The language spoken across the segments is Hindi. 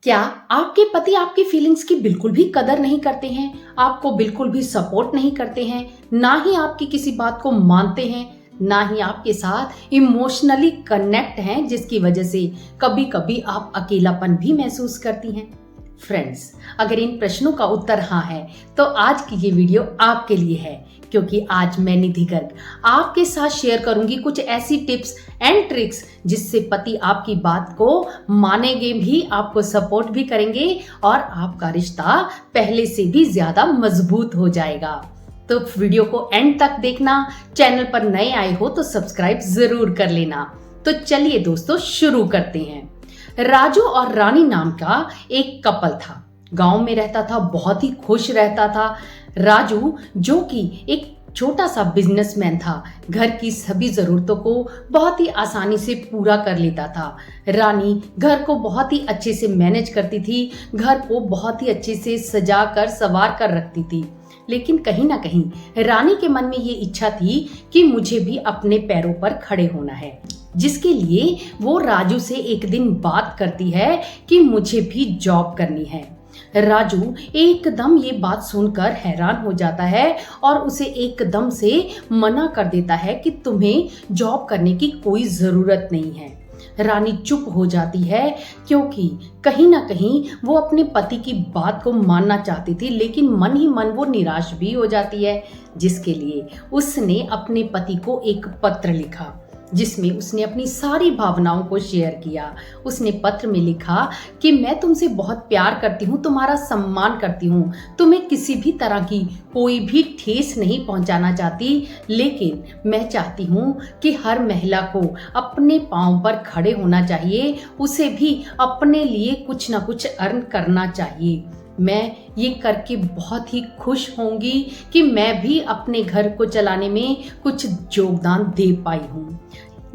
क्या आपके पति आपकी फीलिंग्स की बिल्कुल भी कदर नहीं करते हैं, आपको बिल्कुल भी सपोर्ट नहीं करते हैं, ना ही आपकी किसी बात को मानते हैं, ना ही आपके साथ इमोशनली कनेक्ट हैं, जिसकी वजह से कभी कभी आप अकेलापन भी महसूस करती हैं? फ्रेंड्स, अगर इन प्रश्नों का उत्तर हाँ है तो आज की ये वीडियो आपके लिए है, क्योंकि आज मैं निधि गर्ग आपके साथ शेयर करूंगी कुछ ऐसी टिप्स एंड ट्रिक्स जिससे पति आपकी बात को मानेंगे भी, आपको सपोर्ट भी करेंगे और आपका रिश्ता पहले से भी ज्यादा मजबूत हो जाएगा। तो वीडियो को एंड तक देखना, चैनल पर नए आए हो तो सब्सक्राइब जरूर कर लेना। तो चलिए दोस्तों शुरू करते हैं। राजू और रानी नाम का एक कपल था, गांव में रहता था, बहुत ही खुश रहता था। राजू जो कि एक छोटा सा बिजनेसमैन था, घर की सभी जरूरतों को बहुत ही आसानी से पूरा कर लेता था। रानी घर को बहुत ही अच्छे से मैनेज करती थी, घर को बहुत ही अच्छे से सजा कर संवार कर रखती थी। लेकिन कहीं ना कहीं रानी के मन में ये इच्छा थी कि मुझे भी अपने पैरों पर खड़े होना है, जिसके लिए वो राजू से एक दिन बात करती है कि मुझे भी जॉब करनी है। राजू एकदम ये बात सुनकर हैरान हो जाता है और उसे एकदम से मना कर देता है कि तुम्हें जॉब करने की कोई जरूरत नहीं है। रानी चुप हो जाती है, क्योंकि कहीं ना कहीं वो अपने पति की बात को मानना चाहती थी, लेकिन मन ही मन वो निराश भी हो जाती है, जिसके लिए उसने अपने पति को एक पत्र लिखा, जिसमें उसने अपनी सारी भावनाओं को शेयर किया। उसने पत्र में लिखा कि मैं तुमसे बहुत प्यार करती हूँ, तुम्हारा सम्मान करती हूँ, तुम्हें किसी भी तरह की कोई भी ठेस नहीं पहुंचाना चाहती, लेकिन मैं चाहती हूँ कि हर महिला को अपने पांव पर खड़े होना चाहिए, उसे भी अपने लिए कुछ ना कुछ अर्न करना चाहिए। मैं ये करके बहुत ही खुश होंगी कि मैं भी अपने घर को चलाने में कुछ योगदान दे पाई हूँ।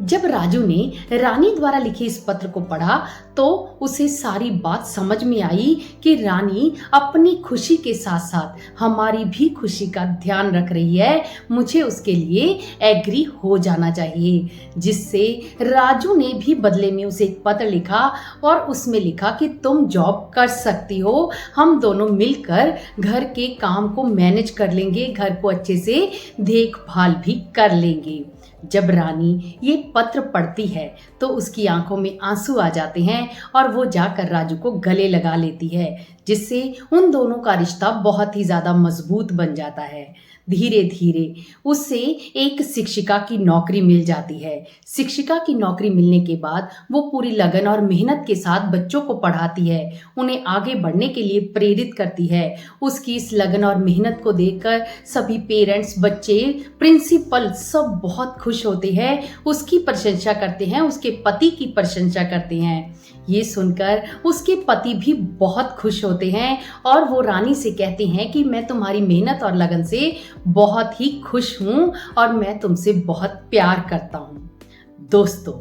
जब राजू ने रानी द्वारा लिखे इस पत्र को पढ़ा तो उसे सारी बात समझ में आई कि रानी अपनी खुशी के साथ साथ हमारी भी खुशी का ध्यान रख रही है, मुझे उसके लिए एग्री हो जाना चाहिए। जिससे राजू ने भी बदले में उसे एक पत्र लिखा और उसमें लिखा कि तुम जॉब कर सकती हो, हम दोनों मिलकर घर के काम को मैनेज कर लेंगे, घर को अच्छे से देखभाल भी कर लेंगे। जब रानी ये पत्र पढ़ती है तो उसकी आंखों में आंसू आ जाते हैं और वो जाकर राजू को गले लगा लेती है, जिससे उन दोनों का रिश्ता बहुत ही ज्यादा मजबूत बन जाता है। धीरे धीरे उसे एक शिक्षिका की नौकरी मिल जाती है। शिक्षिका की नौकरी मिलने के बाद वो पूरी लगन और मेहनत के साथ बच्चों को पढ़ाती है, उन्हें आगे बढ़ने के लिए प्रेरित करती है। उसकी इस लगन और मेहनत को देखकर सभी पेरेंट्स, बच्चे, प्रिंसिपल सब बहुत खुश होते हैं, उसकी प्रशंसा करते हैं, उसके पति की प्रशंसा करते हैं। ये सुनकर उसके पति भी बहुत खुश होते हैं और वो रानी से कहते हैं कि मैं तुम्हारी मेहनत और लगन से बहुत ही खुश हूँ और मैं तुमसे बहुत प्यार करता हूँ। दोस्तों,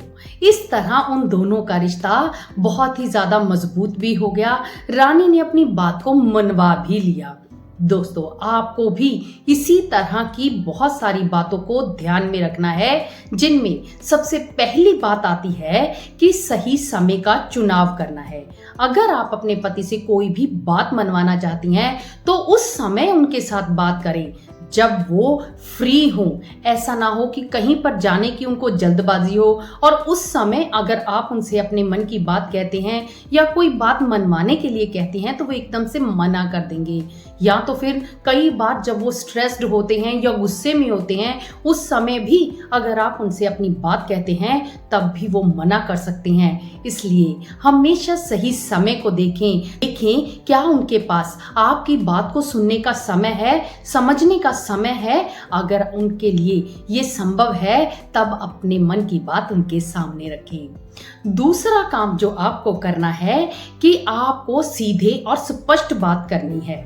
इस तरह उन दोनों का रिश्ता बहुत ही ज्यादा मजबूत भी हो गया। रानी ने अपनी बात को मनवा भी लिया। दोस्तों, आपको भी इसी तरह की बहुत सारी बातों को ध्यान में रखना है, जिनमें सबसे पहली बात आती है कि सही समय का चुनाव करना है। अगर आप अपने पति से कोई भी बात मनवाना चाहती हैं तो उस समय उनके साथ बात करें जब वो फ्री हो। ऐसा ना हो कि कहीं पर जाने की उनको जल्दबाजी हो और उस समय अगर आप उनसे अपने मन की बात कहते हैं या कोई बात मनवाने के लिए कहते हैं तो वो एकदम से मना कर देंगे। या तो फिर कई बार जब वो स्ट्रेस्ड होते हैं या गुस्से में होते हैं, उस समय भी अगर आप उनसे अपनी बात कहते हैं तब भी वो मना कर सकते हैं। इसलिए हमेशा सही समय को देखें क्या उनके पास आपकी बात को सुनने का समय है, समझने का समय है। अगर उनके लिए ये संभव है तब अपने मन की बात उनके सामने रखें। दूसरा काम जो आपको करना है कि आपको सीधे और स्पष्ट बात करनी है।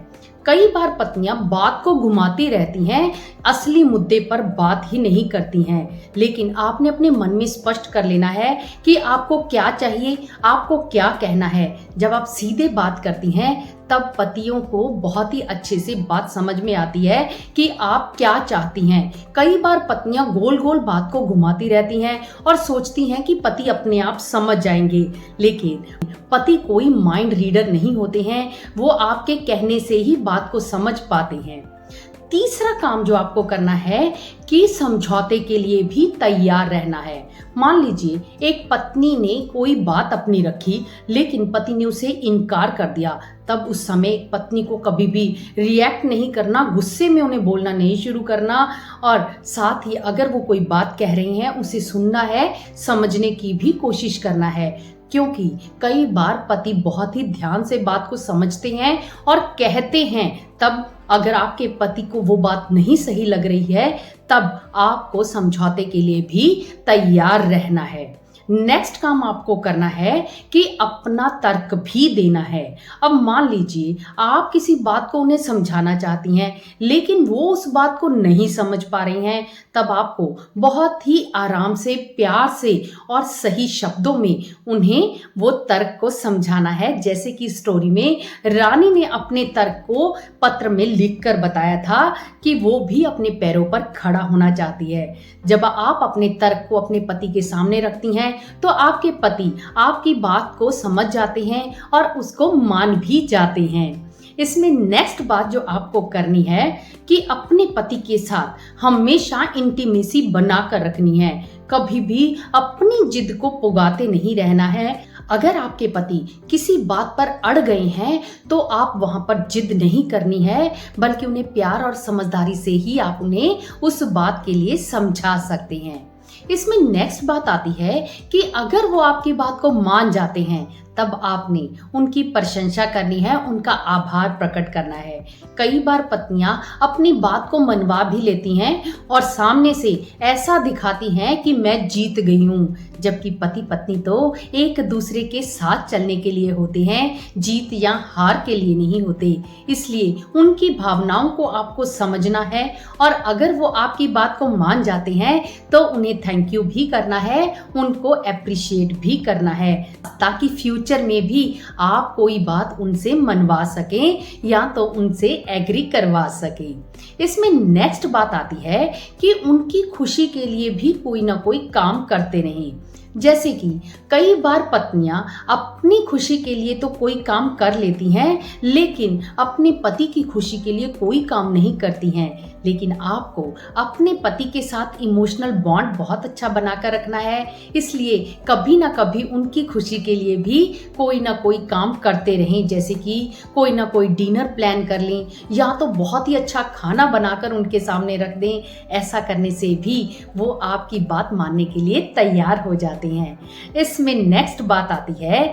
कई बार पत्नियां बात को घुमाती रहती हैं, असली मुद्दे पर बात ही नहीं करती हैं। लेकिन आपने अपने मन में स्पष्ट कर लेना है कि आपको क्या चाहिए, आपको क्या कहना है। जब आप सीधे बात करती हैं तब पतियों को बहुत ही अच्छे से बात समझ में आती है कि आप क्या चाहती हैं। कई बार पत्नियां गोल गोल बात को घुमाती रहती हैं और सोचती हैं कि पति अपने आप समझ जाएंगे, लेकिन पति कोई माइंड रीडर नहीं होते हैं, वो आपके कहने से ही बात को समझ पाते हैं। तीसरा काम जो आपको करना है कि समझौते के लिए भी तैयार रहना है। मान लीजिए एक पत्नी ने कोई बात अपनी रखी लेकिन पति ने उसे इनकार कर दिया, तब उस समय पत्नी को कभी भी रिएक्ट नहीं करना, गुस्से में उन्हें बोलना नहीं शुरू करना, और साथ ही अगर वो कोई बात कह रही हैं उसे सुनना है, समझने की भी कोशिश करना है। क्योंकि कई बार पति बहुत ही ध्यान से बात को समझते हैं और कहते हैं, तब अगर आपके पति को वो बात नहीं सही लग रही है तब आपको समझौते के लिए भी तैयार रहना है। नेक्स्ट काम आपको करना है कि अपना तर्क भी देना है। अब मान लीजिए आप किसी बात को उन्हें समझाना चाहती हैं लेकिन वो उस बात को नहीं समझ पा रही हैं, तब आपको बहुत ही आराम से, प्यार से और सही शब्दों में उन्हें वो तर्क को समझाना है। जैसे कि स्टोरी में रानी ने अपने तर्क को पत्र में लिखकर बताया था कि वो भी अपने पैरों पर खड़ा होना चाहती है। जब आप अपने तर्क को अपने पति के सामने रखती हैं तो आपके पति आपकी बात को समझ जाते हैं और उसको मान भी जाते हैं। इसमें नेक्स्ट बात जो आपको करनी है कि अपने पति के साथ हमेशा इंटीमेसी बनाकर रखनी है। कभी भी अपनी जिद को पुगाते नहीं रहना है। अगर आपके पति किसी बात पर अड़ गए हैं तो आप वहां पर जिद नहीं करनी है, बल्कि उन्हें प्यार और समझदारी से ही आप उन्हें उस बात के लिए समझा सकते हैं। इसमें नेक्स्ट बात आती है कि अगर वो आपकी बात को मान जाते हैं तब आपने उनकी प्रशंसा करनी है, उनका आभार प्रकट करना है। कई बार पत्नियां अपनी बात को मनवा भी लेती हैं और सामने से ऐसा दिखाती हैं कि मैं जीत गई हूँ, जबकि पति पत्नी तो एक दूसरे के साथ चलने के लिए होते हैं, जीत या हार के लिए नहीं होते। इसलिए उनकी भावनाओं को आपको समझना है और अगर वो आपकी बात को मान जाते हैं तो उन्हें थैंक यू भी करना है, उनको अप्रिशिएट भी करना है, ताकि फ्यूचर में भी आप कोई बात उनसे मनवा सकें या तो उनसे एग्री करवा सकें। इसमें नेक्स्ट बात आती है कि उनकी खुशी के लिए भी कोई ना कोई काम करते रहें। जैसे कि कई बार पत्नियां अपनी खुशी के लिए तो कोई काम कर लेती हैं लेकिन अपने पति की खुशी के लिए कोई काम नहीं करती हैं। लेकिन आपको अपने पति के साथ इमोशनल बॉन्ड बहुत अच्छा बनाकर रखना है, इसलिए कभी ना कभी उनकी खुशी के लिए भी कोई ना कोई काम करते रहें। जैसे कि कोई ना कोई डिनर प्लान कर लें या तो बहुत ही अच्छा खाना बनाकर उनके सामने रख दें। ऐसा करने से भी वो आपकी बात मानने के लिए तैयार हो जाते हैं। इसमें नेक्स्ट बात आती है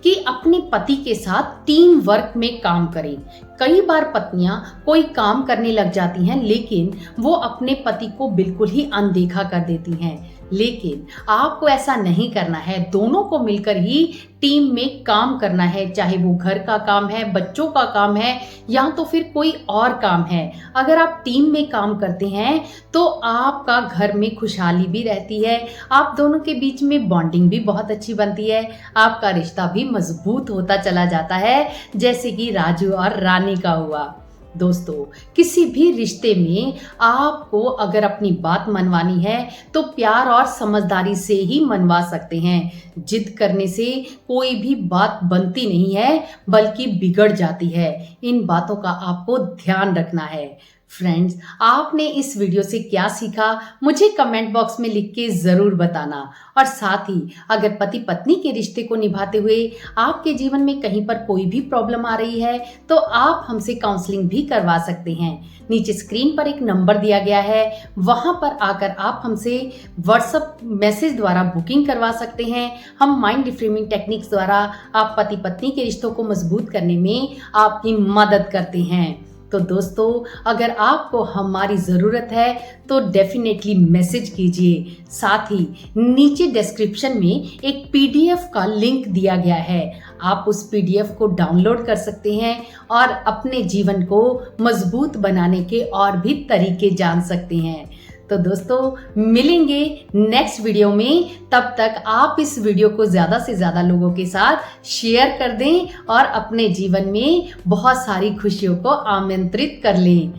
कि अपने पति के साथ टीम वर्क में काम करें। कई बार पत्नियां कोई काम करने लग जाती हैं लेकिन वो अपने पति को बिल्कुल ही अनदेखा कर देती हैं, लेकिन आपको ऐसा नहीं करना है। दोनों को मिलकर ही टीम में काम करना है, चाहे वो घर का काम है, बच्चों का काम है या तो फिर कोई और काम है। अगर आप टीम में काम करते हैं तो आपका घर में खुशहाली भी रहती है, आप दोनों के बीच में बॉन्डिंग भी बहुत अच्छी बनती है, आपका रिश्ता भी मजबूत होता चला जाता है, जैसे कि राजू और रानी का हुआ। दोस्तों, किसी भी रिश्ते में आपको अगर अपनी बात मनवानी है तो प्यार और समझदारी से ही मनवा सकते हैं। जिद करने से कोई भी बात बनती नहीं है बल्कि बिगड़ जाती है। इन बातों का आपको ध्यान रखना है। फ्रेंड्स, आपने इस वीडियो से क्या सीखा मुझे कमेंट बॉक्स में लिख के ज़रूर बताना। और साथ ही अगर पति पत्नी के रिश्ते को निभाते हुए आपके जीवन में कहीं पर कोई भी प्रॉब्लम आ रही है तो आप हमसे काउंसलिंग भी करवा सकते हैं। नीचे स्क्रीन पर एक नंबर दिया गया है, वहां पर आकर आप हमसे व्हाट्सएप मैसेज द्वारा बुकिंग करवा सकते हैं। हम माइंड रिफ्रेमिंग टेक्निक्स द्वारा आप पति पत्नी के रिश्तों को मजबूत करने में आपकी मदद करते हैं। तो दोस्तों, अगर आपको हमारी ज़रूरत है तो डेफिनेटली मैसेज कीजिए। साथ ही नीचे डिस्क्रिप्शन में एक पीडीएफ का लिंक दिया गया है, आप उस पीडीएफ को डाउनलोड कर सकते हैं और अपने जीवन को मजबूत बनाने के और भी तरीके जान सकते हैं। तो दोस्तों, मिलेंगे नेक्स्ट वीडियो में। तब तक आप इस वीडियो को ज़्यादा से ज़्यादा लोगों के साथ शेयर कर दें और अपने जीवन में बहुत सारी खुशियों को आमंत्रित कर लें।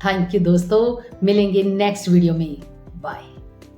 थैंक यू दोस्तों, मिलेंगे नेक्स्ट वीडियो में। बाय।